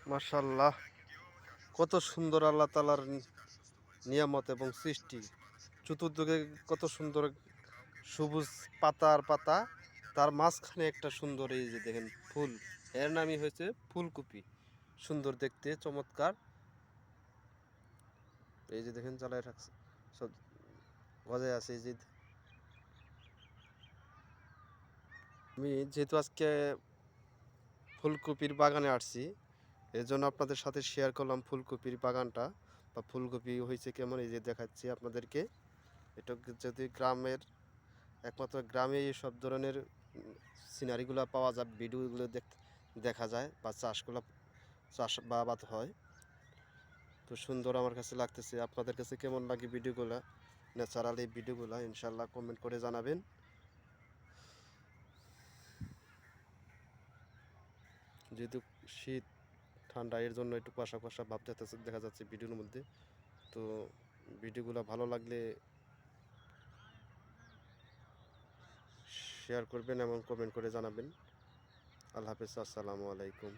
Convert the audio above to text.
মাশাআল্লাহ, কত সুন্দর আল্লাহ তাআলার নিয়ামত এবং সৃষ্টি। চতুর্দিকে কত সুন্দর সবুজ পাতা আর পাতা, তার মাঝখানে একটা সুন্দর এই যে দেখেন ফুল, এর নামই হয়েছে ফুলকপি। সুন্দর দেখতে, চমৎকার। এই যে দেখেন জ্বালায় রাখছে, সব গজায় আছে। এই যে আমি যেহেতু আজকে ফুলকপির বাগানে আসছি, এর জন্য আপনাদের সাথে শেয়ার করলাম ফুলকপির বাগানটা বা ফুলকপি হয়েছে কেমন, এই যে দেখাচ্ছি আপনাদেরকে। এটা যদি গ্রামের, একমাত্র গ্রামে সব ধরনের সিনারিগুলো পাওয়া যায়, ভিডিওগুলো দেখা যায় বা চাষাবাদ হয়। তো সুন্দর আমার কাছে লাগতেছে। আপনাদের কাছে কেমন লাগে ভিডিওগুলো, ন্যাচারাল এই ভিডিওগুলো? ইনশাল্লাহ কমেন্ট করে জানাবেন। যেহেতু শীত ঠান্ডা, এর জন্য একটু কুয়াশা কুয়াশা ভাব দেখা যাচ্ছে ভিডিওর মধ্যে। তো ভিডিওগুলো ভালো লাগলে শেয়ার করবেন এবং কমেন্ট করে জানাবেন। আল্লাহ হাফেজ, আসসালামু আলাইকুম।